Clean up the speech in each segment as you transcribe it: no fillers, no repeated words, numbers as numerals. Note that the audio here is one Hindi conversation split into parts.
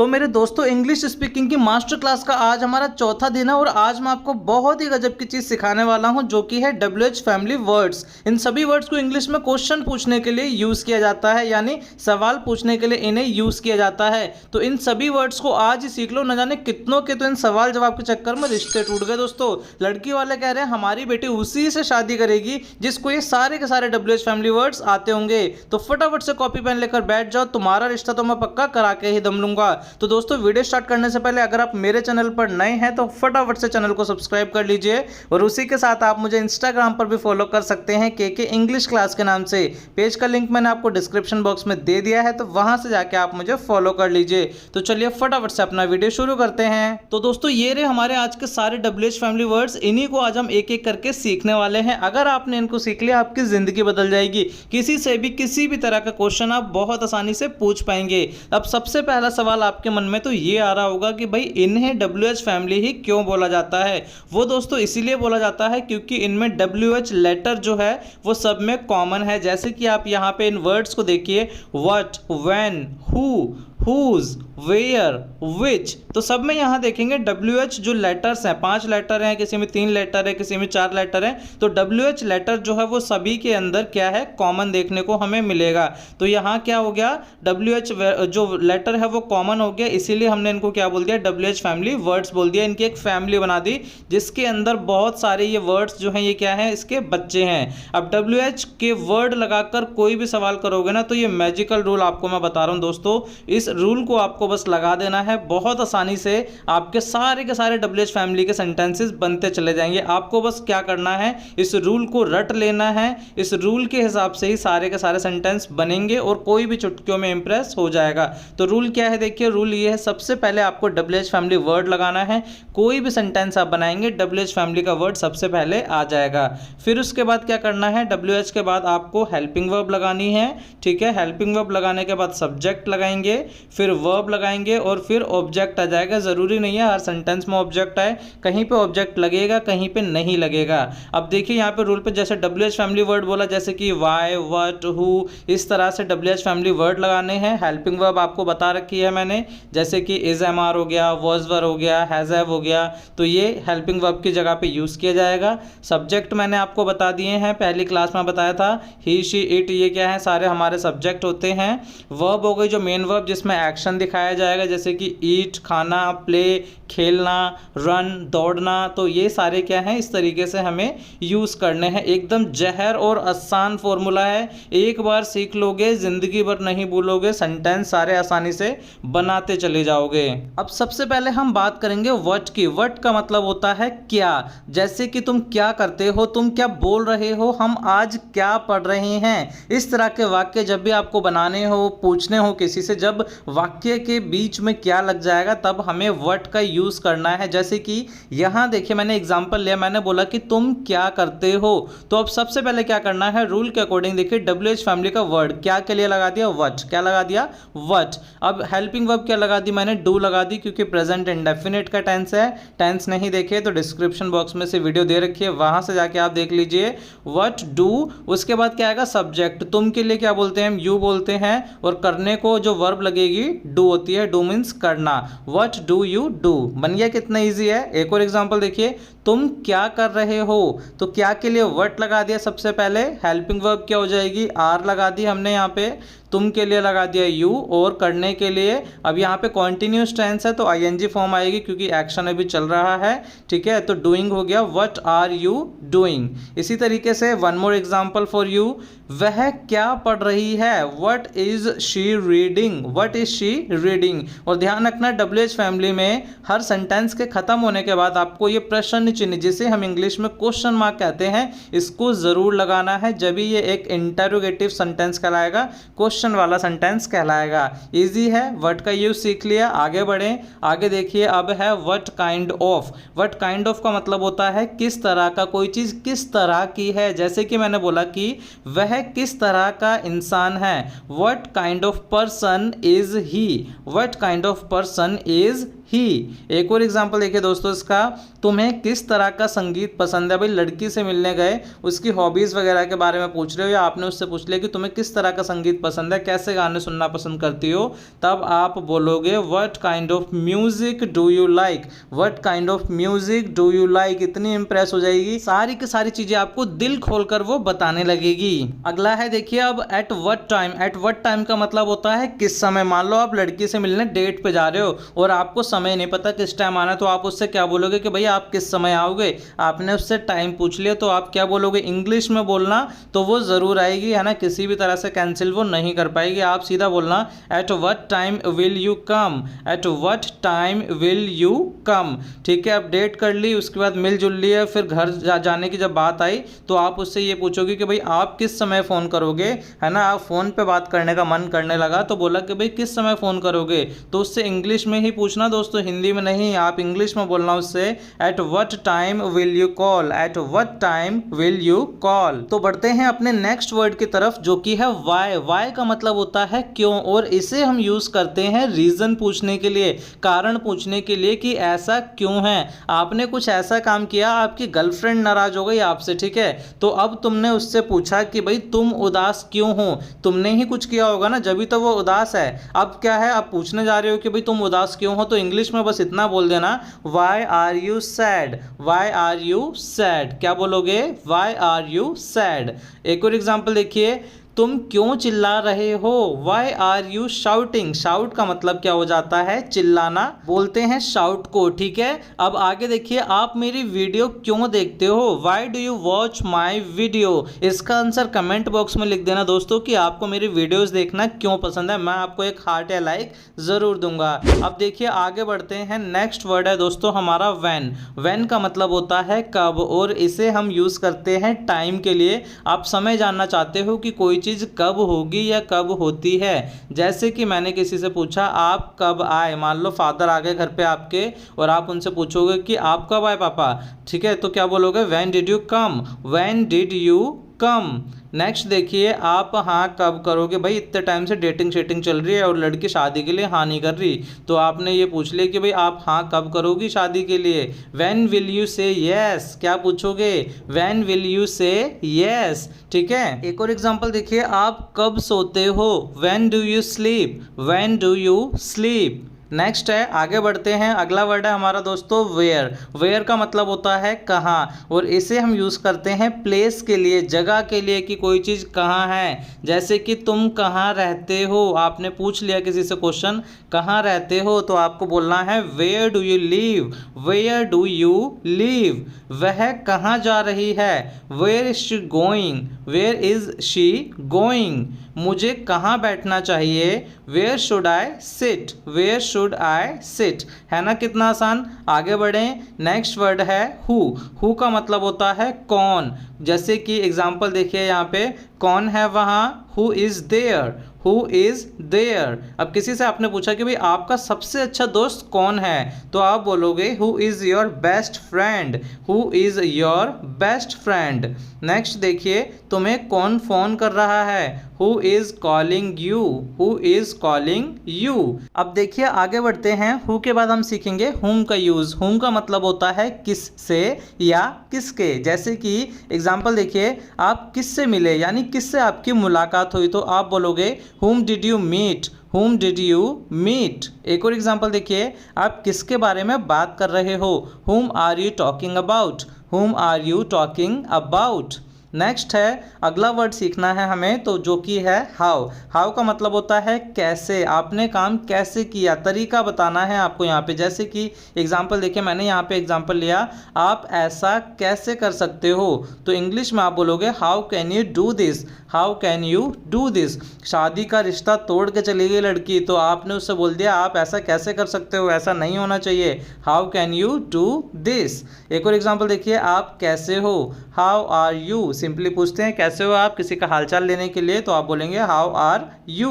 तो मेरे दोस्तों इंग्लिश स्पीकिंग की मास्टर क्लास का आज हमारा चौथा दिन है और आज मैं आपको बहुत ही गजब की चीज़ सिखाने वाला हूं जो कि है WH फैमिली वर्ड्स। इन सभी वर्ड्स को इंग्लिश में क्वेश्चन पूछने के लिए यूज़ किया जाता है, यानी सवाल पूछने के लिए इन्हें यूज़ किया जाता है। तो इन सभी वर्ड्स को आज ही सीख लो, न जाने कितनों के तो इन सवाल जवाब के चक्कर में रिश्ते टूट गए। दोस्तों लड़की वाले कह रहे हैं हमारी बेटी उसी से शादी करेगी जिसको ये सारे के सारे WH फैमिली वर्ड्स आते होंगे। तो फटाफट से कॉपी पेन लेकर बैठ जाओ, तुम्हारा रिश्ता तो मैं पक्का करा के ही दम लूंगा। तो दोस्तों वीडियो स्टार्ट करने से पहले अगर आप मेरे चैनल पर नए हैं तो फटाफट से चैनल को सब्सक्राइब कर लीजिए और उसी के साथ आप मुझे इंस्टाग्राम पर भी फॉलो कर सकते हैं के इंग्लिश क्लास के नाम से। पेज का लिंक मैंने आपको डिस्क्रिप्शन बॉक्स में दे दिया है, तो वहां से जाके आप मुझे फॉलो कर लीजिए। तो चलिए फटाफट से अपना वीडियो शुरू करते हैं। तो दोस्तों ये रहे हमारे आज के सारे WH फैमिली वर्ड्स, इन्हीं को आज हम एक एक करके सीखने वाले हैं। अगर आपने इनको सीख लिया आपकी जिंदगी बदल जाएगी। किसी से भी किसी भी तरह का क्वेश्चन आप बहुत आसानी से पूछ पाएंगे। अब सबसे पहला सवाल आपके मन में तो ये आ रहा होगा कि भाई इन्हें WH फैमिली ही क्यों बोला जाता है। वो दोस्तों इसीलिए बोला जाता है क्योंकि इनमें WH लेटर जो है वो सब में कॉमन है। जैसे कि आप यहाँ पे इन वर्ड्स को देखिए, what, when, who, whose, where, which, तो सब में यहाँ देखेंगे WH जो लेटर्स हैं, 5 लेटर हैं, किसी में 3 लेटर है, किसी में 4 लेटर है। तो WH लेटर जो है वो सभी के अंदर क्या है, कॉमन देखने को हमें मिलेगा। तो यहाँ क्या हो गया, WH जो लेटर है वो कॉमन हो गया, इसीलिए हमने इनको क्या बोल दिया, WH फैमिली वर्ड्स बोल दिया। इनकी एक फैमिली बना दी जिसके अंदर बहुत सारे ये वर्ड्स जो हैं ये क्या है, इसके बच्चे हैं। अब WH के वर्ड लगाकर कोई भी सवाल करोगे ना तो ये मैजिकल रूल आपको मैं बता रहा हूँ दोस्तों, इस रूल को आपको बस लगा देना है, बहुत आसानी से आपके सारे के सारे WH फैमिली के सेंटेंसेस बनते चले जाएंगे। आपको बस क्या करना है, इस रूल को रट लेना है, इस रूल के हिसाब से ही सारे के सारे सेंटेंस बनेंगे और कोई भी चुटकियों में इंप्रेस हो जाएगा। तो रूल क्या है, देखिए रूल ये है, सबसे पहले आपको WH फैमिली वर्ड लगाना है। कोई भी सेंटेंस आप बनाएंगे WH फैमिली का वर्ड सबसे पहले आ जाएगा। फिर उसके बाद क्या करना है, WH के बाद आपको हेल्पिंग वर्ब लगानी है। ठीक है, हेल्पिंग वर्ब लगाने के बाद सब्जेक्ट लगाएंगे, फिर वर्ब लगाएंगे और फिर ऑब्जेक्ट आ जाएगा। जरूरी नहीं है हर सेंटेंस में ऑब्जेक्ट आए, कहीं पे ऑब्जेक्ट लगेगा कहीं पे नहीं लगेगा। अब देखिए यहाँ पे रूल पे जैसे WH फैमिली वर्ड बोला, जैसे कि वाई, व्हाट, हु, इस तरह से WH फैमिली वर्ड लगाने हैं। हेल्पिंग वर्ब आपको बता रखी है मैंने, जैसे कि इज, एम, आर हो गया, वॉज, वर हो गया, हैज, हैव हो गया, तो ये हेल्पिंग वर्ब की जगह पे यूज किया जाएगा। सब्जेक्ट मैंने आपको बता दिए हैं, पहली क्लास में बताया था, ही, शी, इट, ये क्या है, सारे हमारे सब्जेक्ट होते हैं। वर्ब हो गई जो मेन वर्ब जिसमें एक्शन दिखाया जाएगा, जैसे कि ईट, खाना, प्ले, खेलना, रन, दौड़ना, तो ये सारे क्या हैं, इस तरीके से हमें यूज करने हैं। एकदम जहर और आसान फॉर्मूला है, एक बार सीख लोगे जिंदगी भर नहीं भूलोगे, सेंटेंस सारे आसानी से बनाते चले जाओगे। अब सबसे पहले हम बात करेंगे व्हाट की। व्हाट का मतलब होता है क्या, जैसे कि तुम क्या करते हो, तुम क्या बोल रहे हो, हम आज क्या पढ़ रहे हैं। इस तरह के वाक्य जब भी आपको बनाने हो, पूछने हो किसी से, जब वाक्य के बीच में क्या लग जाएगा तब हमें व्हाट का यूज करना है। जैसे कि यहां देखिए मैंने एग्जांपल लिया, मैंने बोला कि तुम क्या करते हो, तो अब सबसे पहले क्या करना है, रूल के अकॉर्डिंग देखिए WH फैमिली का वर्ड क्या के लिए लगा दिया, व्हाट, क्या लगा दिया, व्हाट। अब हेल्पिंग वर्ब क्या लगा दी, मैंने डू लगा दी क्योंकि प्रेजेंट इंडेफिनिट का टेंस है। टेंस नहीं देखे तो डिस्क्रिप्शन बॉक्स में से वीडियो दे रखी है, वहां से जाके आप देख लीजिए, व्हाट, डू। उसके बाद क्या आएगा, सब्जेक्ट, तुम के लिए क्या बोलते हैं, हम यू बोलते हैं, और करने को जो वर्ब लगेगी डू होती है, डू मीन्स करना। व्हाट डू यू डू, बन गया, कितना इजी है। एक और एग्जांपल देखिए, तुम क्या कर रहे हो, तो क्या के लिए व्हाट लगा दिया सबसे पहले, हेल्पिंग वर्ब क्या हो जाएगी, आर लगा दी हमने यहाँ पे, तुम के लिए लगा दिया यू, और करने के लिए अब यहाँ पे कॉन्टिन्यूस टेंस है तो ING फॉर्म आएगी क्योंकि एक्शन अभी चल रहा है। ठीक है, तो डूइंग हो गया, व्हाट आर यू डूइंग। इसी तरीके से one more example for you, वह क्या पढ़ रही है, what is she reading, what is she reading. और ध्यान रखना WH फैमिली में हर सेंटेंस के खत्म होने के बाद आपको ये प्रश्न चिन्ह, जिसे हम इंग्लिश में क्वेश्चन मार्क कहते हैं, इसको जरूर लगाना है, जब ये एक इंटरोगेटिव सेंटेंस कहलाएगा, क्वेश्चन वाला सेंटेंस कहलाएगा। इजी है, व्हाट का यूज सीख लिया, आगे बढ़ें। आगे देखिए, अब है what kind of. What kind of का मतलब होता है किस तरह का, कोई चीज किस तरह की है। जैसे कि मैंने बोला कि वह किस तरह का इंसान है, what kind of person is he, what kind of person is he. एक और एग्जांपल देखिए दोस्तों इसका, तुम्हें किस तरह का संगीत पसंद है। भाई लड़की से मिलने गए, उसकी हॉबीज वगैरह के बारे में पूछ रहे हो, या आपने उससे पूछ लिया कि तुम्हें किस तरह का संगीत पसंद पसंद है, कैसे गाने सुनना पसंद करती हो, तब आप बोलोगे what kind of music do you like, what kind of music do you like. इतनी इंप्रेस हो जाएगी, सारी की सारी चीजें आपको दिल खोलकर वो बताने लगेगी। अगला है देखिए अब at what time. At what time का मतलब होता है किस समय। मान लो आप लड़की से मिलने डेट पे जा रहे हो और आपको समय नहीं पता किस टाइम आना, तो आप उससे क्या बोलोगे कि भैया आप किस समय आओगे। आपने उससे टाइम पूछ लिया तो आप क्या बोलोगे, इंग्लिश में बोलना तो वो जरूर आएगी, है ना, किसी भी तरह से कैंसिल वो नहीं कर पाएगी। आप सीधा बोलना at what time will you come, at what time will you come. ठीक है, अब डेट कर ली, उसके बाद मिलजुल लिया, फिर घर जाने की जब बात आई तो आप उससे ये पूछोगे कि भाई आप किस समय फ़ोन करोगे, है ना। आप फ़ोन पे बात करने का मन करने लगा तो बोला कि भाई किस समय फ़ोन करोगे, तो उससे इंग्लिश में ही पूछना दोस्तों, हिंदी में नहीं। आप इंग्लिश में बोलना उससे at what time will you call, at what time will you call. तो बढ़ते हैं अपने नेक्स्ट वर्ड की तरफ जो कि है वाई। वाई का मतलब होता है क्यों, और इसे हम यूज करते हैं रीजन पूछने के लिए, कारण पूछने के लिए कि ऐसा क्यों है। आपने कुछ ऐसा काम किया, आपकी गर्लफ्रेंड नाराज हो गई आपसे, ठीक है, तो अब तुमने उससे पूछा कि भाई तुम उदास क्यों हो, तुमने ही कुछ किया होगा ना, जब भी तो वो उदास है। अब क्या है, आप पूछने जा रहे हो कि भाई तुम उदास क्यों हो, तो इंग्लिश में बस इतना बोल देना why are you sad, why are you sad. क्या बोलोगे, वाई आर यू सैड। एक और एग्जांपल देखिए, तुम क्यों चिल्ला रहे हो, why are you shouting. Shout का मतलब क्या हो जाता है, चिल्लाना, बोलते हैं शाउट को, ठीक है। अब आगे देखिए, आप मेरी वीडियो क्यों देखते हो, why do you watch my video. इसका आंसर कमेंट बॉक्स में लिख देना दोस्तों कि आपको मेरी वीडियोस देखना क्यों पसंद है, मैं आपको एक हार्ट या लाइक जरूर दूंगा। अब देखिए आगे बढ़ते हैं, नेक्स्ट वर्ड है दोस्तों हमारा वैन। वैन का मतलब होता है कब, और इसे हम यूज करते हैं टाइम के लिए। आप समय जानना चाहते हो कि कोई चीज कब होगी या कब होती है। जैसे कि मैंने किसी से पूछा आप कब आए, मान लो फादर आ गए घर पे आपके और आप उनसे पूछोगे कि आप कब आए पापा, ठीक है, तो क्या बोलोगे, when did you come, when did you come. Next देखिए, आप हाँ कब करोगे, भाई इतने टाइम से डेटिंग शेटिंग चल रही है और लड़की शादी के लिए हाँ नहीं कर रही, तो आपने ये पूछ लिया कि भाई आप हाँ कब करोगी शादी के लिए। व्हेन विल यू से यस, क्या पूछोगे, व्हेन विल यू से यस, ठीक है। एक और एग्जांपल देखिए, आप कब सोते हो, when do you sleep, when do you sleep. Next है, आगे बढ़ते हैं, अगला वर्ड है हमारा दोस्तों वेयर। वेयर का मतलब होता है कहाँ, और इसे हम यूज़ करते हैं प्लेस के लिए, जगह के लिए, कि कोई चीज़ कहाँ है। जैसे कि तुम कहाँ रहते हो, आपने पूछ लिया किसी से क्वेश्चन कहाँ रहते हो, तो आपको बोलना है where do you live, where do you live. वह कहाँ जा रही है, where is she going, where is she going. मुझे कहाँ बैठना चाहिए, where should I sit, where should I sit. है ना कितना आसान। आगे बढ़ें, नेक्स्ट वर्ड है हु। हु का मतलब होता है कौन। जैसे कि एग्जाम्पल देखिए यहाँ पे, कौन है वहाँ, who is there, who is there. अब किसी से आपने पूछा कि भाई आपका सबसे अच्छा दोस्त कौन है, तो आप बोलोगे who is your best friend, who is your best friend. Next देखिए, तुम्हें कौन फ़ोन कर रहा है, who is calling you, who is calling you. अब देखिए आगे बढ़ते हैं, हु के बाद हम सीखेंगे हुम का यूज़। हुम का मतलब होता है किस से या किसके। जैसे कि एग्जाम्पल देखिए, आप किससे मिले, यानी किससे आपकी मुलाकात हुई, तो आप बोलोगे whom did you meet, whom did you meet। एक और एग्जांपल देखिए, आप किसके बारे में बात कर रहे हो, whom are you talking about, whom are you talking about। Next है, अगला वर्ड सीखना है हमें, तो जो कि है हाउ। हाउ का मतलब होता है कैसे, आपने काम कैसे किया, तरीका बताना है आपको यहाँ पे। जैसे कि एग्जांपल देखिए, मैंने यहाँ पे एग्जांपल लिया, आप ऐसा कैसे कर सकते हो, तो इंग्लिश में आप बोलोगे how can you do this, how can you do this. शादी का रिश्ता तोड़ के चली गई लड़की, तो आपने उससे बोल दिया आप ऐसा कैसे कर सकते हो, ऐसा नहीं होना चाहिए, how can you do this. एक और एग्जांपल देखिए, आप कैसे हो, हाउ आर यू। सिंपली पूछते हैं कैसे हो आप, किसी का हालचाल लेने के लिए, तो आप बोलेंगे हाउ आर यू।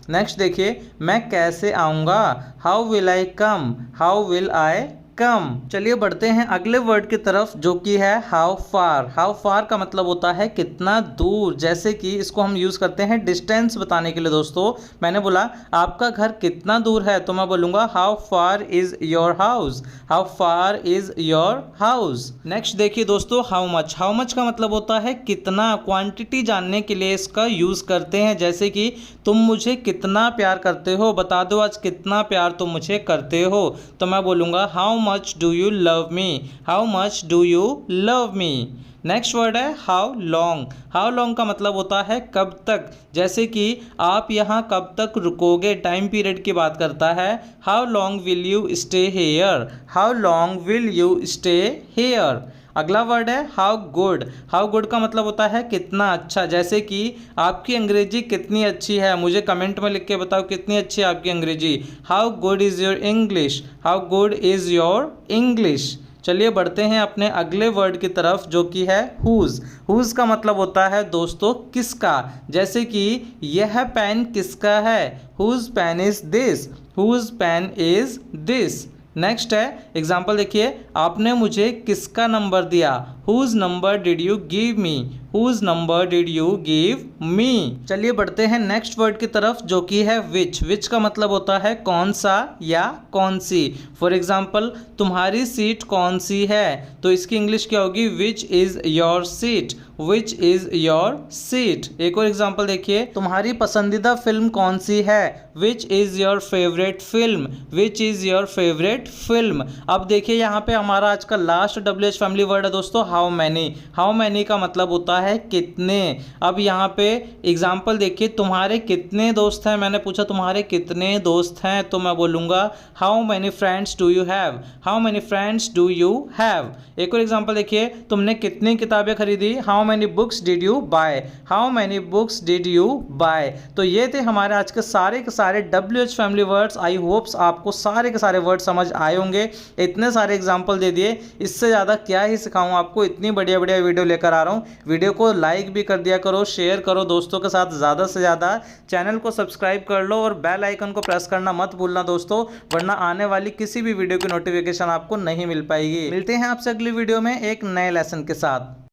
नेक्स्ट देखिए, मैं कैसे आऊँगा, how will I come, how will I come. चलिए बढ़ते हैं अगले वर्ड की तरफ जो कि है हाउ फार। हाउ फार का मतलब होता है कितना दूर। जैसे कि इसको हम यूज करते हैं डिस्टेंस बताने के लिए। दोस्तों मैंने बोला आपका घर कितना दूर है तो मैं बोलूंगा how far is your house. How far is your house. Next देखिए दोस्तों हाउ मच। हाउ मच का मतलब होता है कितना। क्वांटिटी जानने के लिए इसका यूज करते हैं। जैसे कि तुम मुझे कितना प्यार करते हो, बता दो आज कितना प्यार तुम मुझे करते हो। तो मैं बोलूंगा how much do you love me. How much do you love me. Next word है हाउ लॉन्ग। हाउ लॉन्ग का मतलब होता है कब तक। जैसे कि आप यहाँ कब तक रुकोगे, टाइम पीरियड की बात करता है। How long will you stay here. How long will you stay here. अगला वर्ड है हाउ गुड। हाउ गुड का मतलब होता है कितना अच्छा। जैसे कि आपकी अंग्रेजी कितनी अच्छी है, मुझे कमेंट में लिख के बताओ कितनी अच्छी है आपकी अंग्रेजी। How good is your English. How good is your English. चलिए बढ़ते हैं अपने अगले वर्ड की तरफ जो कि है हुज। हुज का मतलब होता है दोस्तों किसका। जैसे कि यह पेन किसका है। Whose pen is this. Whose pen is this. Next है एग्जाम्पल देखिए आपने मुझे किसका नंबर दिया। Whose number did you give me. Whose number did you give me. चलिए बढ़ते हैं नेक्स्ट वर्ड की तरफ जो कि है विच। विच का मतलब होता है कौन सा या कौन सी। फॉर एग्जाम्पल तुम्हारी सीट कौन सी है तो इसकी इंग्लिश क्या होगी which is your seat. Which is your seat. एक और एग्जाम्पल देखिए तुम्हारी पसंदीदा फिल्म कौन सी है। Which is your favourite film. Which is your favourite film. अब देखिए यहाँ पे हमारा आज का लास्ट WH फैमिली वर्ड है दोस्तों हाउ मैनी। हाउ मैनी का मतलब होता है कितने। अब यहाँ पे एग्जाम्पल देखिए तुम्हारे कितने दोस्त हैं। मैंने पूछा तुम्हारे कितने दोस्त हैं तो मैं बोलूँगा how many friends do you have. How many friends do you have. एक और एग्जाम्पल देखिए तुमने कितनी किताबें खरीदी। How many books did you buy. How many books did you buy. तो ये थे हमारे आज के सारे WH family words. I hopes आपको सारे के सारे वर्ड समझ आए होंगे। इतने सारे एग्जाम्पल दे दिए, इससे ज़्यादा क्या ही सिखाऊं आपको। इतनी बढ़िया बढ़िया वीडियो लेकर आ रहा हूँ। वीडियो को लाइक भी कर दिया करो, शेयर करो दोस्तों के साथ ज़्यादा से ज़्यादा। चैनल को सब्सक्राइब कर लो और बेल आइकन को प्रेस करना मत भूलना दोस्तों, वरना आने वाली किसी भी वीडियो की नोटिफिकेशन आपको नहीं मिल पाएगी। मिलते हैं आपसे अगली वीडियो में एक नए लेसन के साथ।